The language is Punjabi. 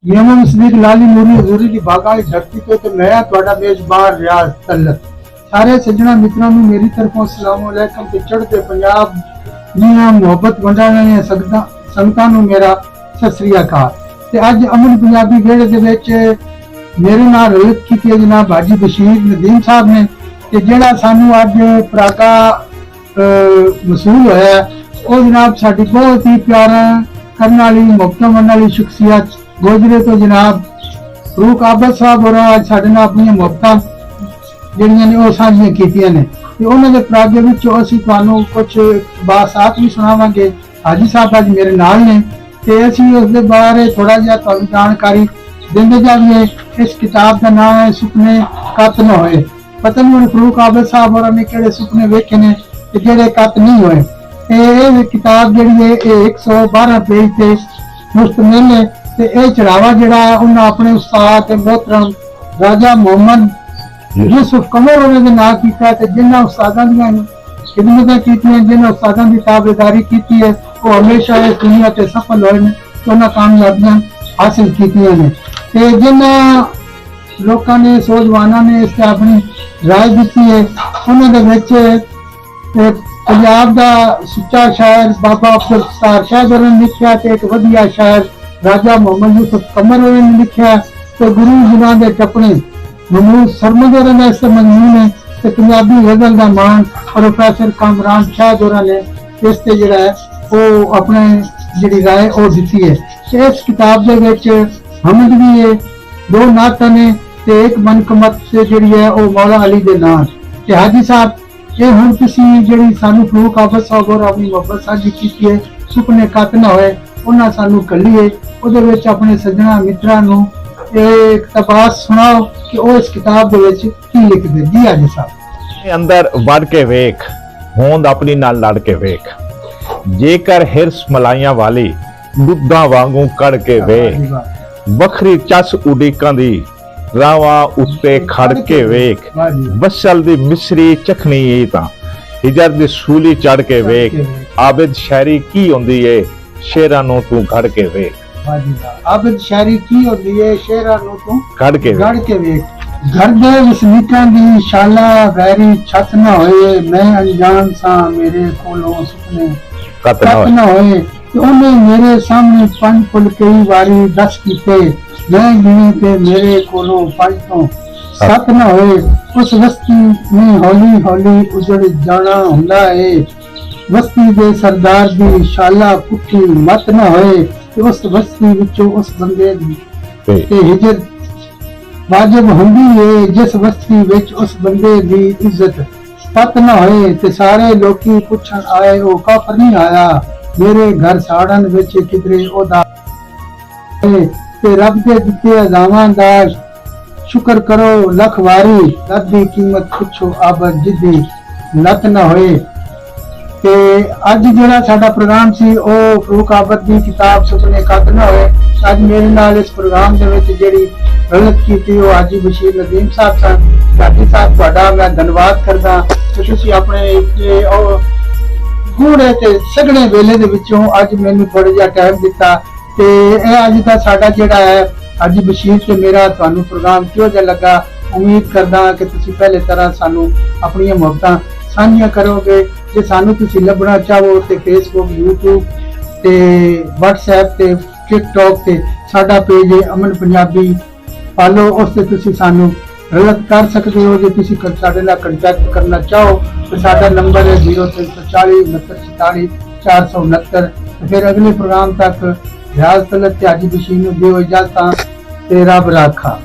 यमन सदीक लाली नूरी हजूरी की बागा धरती तो मैं ਤੁਹਾਡਾ ਮੇਜ਼ਬਾਨ ਰਿਆਜ਼ ਤਲਤ ਸਾਰੇ ਸੱਜਣਾ ਮਿੱਤਰਾਂ ਨੂੰ ਮੇਰੀ ਤਰਫੋਂ ਅਸਲਾਮ ਅਲੈਕਮ ਤੇ ਚੜ੍ਹਦੇ ਪੰਜਾਬ ਦੀਆਂ ਮੁਹੱਬਤ ਵੰਡਾਉਣ ਵਾਲੀਆਂ ਸੰਗਤਾਂ ਨੂੰ ਮੇਰਾ ਸਤਿ ਸ੍ਰੀ ਅਕਾਲ। ਤੇ ਅੱਜ ਅਮਨ ਪੰਜਾਬੀ ਵਿਹੜੇ ਦੇ ਵਿੱਚ ਮੇਰੇ ਨਾਲ ਰਲਤ ਕੀਤੀ ਹੈ ਜਨਾਬ ਹਾਜੀ ਬਸ਼ੀਰ ਨਦੀਮ ਸਾਹਿਬ ਨੇ ਤੇ ਜਿਹੜਾ ਸਾਨੂੰ ਅੱਜ ਪਰਾਗਾ ਮਸੂਲ ਹੋਇਆ ਉਹ ਜਨਾਬ ਸਾਡੀ ਬਹੁਤ ਹੀ ਪਿਆਰਾ ਕਰਨ ਵਾਲੀ ਮੁਹੱਬਤਾਂ ਵੰਡਣ ਵਾਲੀ ਸ਼ਖਸੀਅਤ गोजरे तो जनाब फरूक आबद साहब और आज साडे नाल अपनी मुहब्बतां ਜਿਹੜੀਆਂ ਨੇ ਉਹ ਸਾਂਝੀਆਂ ਕੀਤੀਆਂ ਨੇ ਤੇ ਉਹਨਾਂ ਦੇ ਪਰਾਗੇ ਵਿੱਚੋਂ ਅਸੀਂ ਤੁਹਾਨੂੰ ਕੁਝ ਬਾਸਾਤ ਵੀ ਸੁਣਾਵਾਂਗੇ। ਹਾਜੀ ਸਾਹਿਬ ਅੱਜ ਮੇਰੇ ਨਾਲ ਨੇ ਤੇ ਅਸੀਂ ਉਸ ਦੇ ਬਾਰੇ ਥੋੜਾ ਜਿਹਾ ਤੁਹਾਨੂੰ ਜਾਣਕਾਰੀ ਦਿੰਦੇ ਜਾਵਾਂਗੇ। ਇਸ ਕਿਤਾਬ ਦਾ ਨਾਮ ਹੈ ਸੁਪਨੇ ਕੱਤ ਨਾ ਹੋਏ। ਪਤਾ ਨਹੀਂ ਹੁਣ ਫਰੂਕ ਆਬਦ ਸਾਹਿਬ ਹੋਰਾਂ ਨੇ ਕਿਹੜੇ ਸੁਪਨੇ ਵੇਖੇ ਨੇ ਤੇ ਜਿਹੜੇ ਕੱਤ ਨਹੀਂ ਹੋਏ। ਇਹ ਕਿਤਾਬ ਜਿਹੜੀ ਹੈ ਇਹ 112 ਪੇਜ ਤੇ ਮੁਸ਼ਤਮਿਲ ਹੈ ਤੇ ਇਹ ਚੜਾਵਾ ਜਿਹੜਾ ਹੈ ਉਹਨਾਂ ਆਪਣੇ ਉਸਤਾਦ ਤੇ ਮੁਹਤਰਮ ਰਾਜਾ ਮੁਹੰਮਦ ਯੂਸਫ ਕਮਰ ਉਹਨਾਂ ਦੇ ਨਾਂ ਕੀਤਾ ਤੇ ਜਿਨ੍ਹਾਂ ਉਸਤਾਦਾਂ ਦੀਆਂ ਖਿਦਮਤਾਂ ਕੀਤੀਆਂ ਜਿਨ੍ਹਾਂ ਉਸਤਾਦਾਂ ਦੀ ਤਾਬੇਦਾਰੀ ਕੀਤੀ ਹੈ ਉਹ ਹਮੇਸ਼ਾ ਇਸ ਦੁਨੀਆ ਤੇ ਸਫਲ ਹੋਏ ਨੇ ਉਹਨਾਂ ਕਾਮਯਾਬੀਆਂ ਹਾਸਿਲ ਕੀਤੀਆਂ ਨੇ ਤੇ ਜਿਨ੍ਹਾਂ ਲੋਕਾਂ ਨੇ ਸੋਝਵਾਨਾਂ ਨੇ ਇਸ ਤੇ ਆਪਣੀ ਰਾਏ ਦਿੱਤੀ ਹੈ ਉਹਨਾਂ ਦੇ ਵਿੱਚ ਪੰਜਾਬ ਦਾ ਸੁੱਚਾ ਸ਼ਾਇਰ ਬਾਬਾ ਅਬਦੁਲ ਸਤਾਰ ਸ਼ਾਹ ਨੇ ਲਿਖਿਆ ਤੇ ਇੱਕ ਵਧੀਆ ਸ਼ਾਇਰ राजा मोहम्मद यूसुफ कमर ने लिखा तो गुरु जिन्हां दे टपने महमूद सरमद ने इस मजमून है ते पंजाबी गजल दा मान प्रोफेसर कामरान शाह जोरा ने इस ते जिहड़ा है वो अपने जिहड़ी राय ओ दित्ती है। इस किताब दे विच हमद भी है दो नात ने ते एक मनकमत से जिहड़ी है वो मौला अली दे नाम ते हाजी साहब ये हुण तुसीं जिहड़ी सानू फरूक आबद साहब और अपनी मोहब्बत साझी कीती है सुपने कत ना होए ਉਹਨਾਂ ਸਾਨੂੰ ਕੱਲੀਏ ਉਹਦੇ ਵਿੱਚ ਆਪਣੇ ਸੱਜਣਾ ਮਿੱਤਰਾਂ ਨੂੰ ਇਹ ਇਕਤਬਾਸ ਸੁਣਾਓ ਕਿ ਉਹ ਇਸ ਕਿਤਾਬ ਦੇ ਵਿੱਚ ਕੀ ਲਿਖਦੇ ਜੀ ਅੱਜ ਸਾਹਿਬ। ਅੰਦਰ ਵੜ ਕੇ ਵੇਖ ਹੋਂਦ ਆਪਣੀ ਨਾਲ ਲੜ ਕੇ ਵੇਖ ਜੇਕਰ ਹਿਰਸ ਮਲਾਈਆਂ ਵਾਲੀ ਦੁੱਧਾਂ ਵਾਂਗੂ ਕੜ ਕੇ ਵੇਖ ਵੱਖਰੀ ਚਸ ਉਡੀਕਾਂ ਦੀ ਰਾਵਾਂ ਉੱਤੇ ਖੜ ਕੇ ਵੇਖ ਬਸਲ ਦੀ ਮਿਸਰੀ ਚਖਣੀ ਤਾਂ ਹਿਜਰ ਦੀ ਸੂਲੀ ਚੜ ਕੇ ਵੇਖ ਆਬਿਦ ਸ਼ਾਇਰੀ ਕੀ ਹੁੰਦੀ ਏ शेरा नो तू घड़ के वेख आबिद शायरी की होती है शेरा नो तू घड़ के वेख घर दे वसनीकां दी शाला वैरी छत ना होए मैं अनजान सा मेरे कोलों सुपने कत ना होए ते ओने मेरे सामने पंज पुल कई वारी दस कीते मैं गिने ते मेरे कोलों पंज तो सत ना होए उस वस्ती में हौली हौली उजड़ जाना हुंदा है बस्ती दे सरदार दी शाला पुठी मत ना होए कि उस बस्ती विचों उस बंदे दी ते हिजर वाजिब हुंदी है जिस बस्ती विच उस बंदे दी इज्जत पत ना होए ते सारे लोकी पुछण आए ओ काफर नहीं आया मेरे घर साड़न विच किधरे ओदा ते रब दे दित्ते अज़ामां दा शुक्र करो लख वारी रब दी कीमत पुछो आबद जिद्दी लत ना होए। ਤੇ ਅੱਜ ਜਿਹੜਾ ਸਾਡਾ ਪ੍ਰੋਗਰਾਮ ਸੀ ਉਹ ਫਰੂਕ ਆਬਦ ਦੀ ਕਿਤਾਬ ਸੁਪਨੇ ਕੱਤ ਨਾ ਹੋਏ। ਅੱਜ ਮੇਰੇ ਨਾਲ ਇਸ ਪ੍ਰੋਗਰਾਮ ਦੇ ਵਿੱਚ ਜਿਹੜੀ ਰਲਤ ਕੀਤੀ ਉਹ ਹਾਜੀ ਬਸ਼ੀਰ ਨਦੀਮ ਸਾਹਿਬ ਸਨ। ਹਾਜੀ ਸਾਹਿਬ ਤੁਹਾਡਾ ਮੈਂ ਧੰਨਵਾਦ ਕਰਦਾ ਕਿ ਤੁਸੀਂ ਆਪਣੇ ਗੂੜੇ ਤੇ ਸਗੜੇ ਵੇਲੇ ਦੇ ਵਿੱਚੋਂ ਅੱਜ ਮੈਨੂੰ ਥੋੜਾ ਜਿਹਾ ਟਾਈਮ ਦਿੱਤਾ ਤੇ ਇਹ ਅੱਜ ਦਾ ਸਾਡਾ ਜਿਹੜਾ ਹੈ ਹਾਜੀ ਬਸ਼ੀਰ ਤੇ ਮੇਰਾ ਤੁਹਾਨੂੰ ਪ੍ਰੋਗਰਾਮ ਕਿਹੋ ਜਿਹਾ ਲੱਗਾ। ਉਮੀਦ ਕਰਦਾ ਕਿ ਤੁਸੀਂ ਪਹਿਲੇ ਤਰ੍ਹਾਂ ਸਾਨੂੰ ਆਪਣੀਆਂ ਮੁਹੱਬਤਾਂ ਸਾਂਝੀਆਂ ਕਰੋਗੇ। ਜੇ ਸਾਨੂੰ ਤੁਸੀਂ ਲੱਭਣਾ ਚਾਹੋ ਤੇ ਫੇਸਬੁੱਕ YouTube ਤੇ WhatsApp ਤੇ TikTok ਤੇ ਸਾਡਾ ਪੇਜ ਹੈ ਅਮਨ ਪੰਜਾਬੀ ਫਾਲੋ ਉਸ ਤੇ ਤੁਸੀਂ ਸਾਨੂੰ ਰਲਤ ਕਰ ਸਕਦੇ ਹੋ। ਜੇ ਤੁਸੀਂ ਸਾਡੇ ਨਾਲ ਕੰਟੈਕਟ ਕਰਨਾ ਚਾਹੋ ਤਾਂ ਸਾਡਾ ਨੰਬਰ ਹੈ 0340 6944 469। ਫਿਰ ਅਗਲੇ ਪ੍ਰੋਗਰਾਮ ਤੱਕ ਰਿਆਜ਼ ਤਲਤ ਤੇ ਹਾਜੀ ਬਸ਼ੀਰ ਨੂੰ ਦਿਓ ਇਜਾਜ਼ਤਾਂ ਤੇ ਰੱਬ ਰਾਖਾ।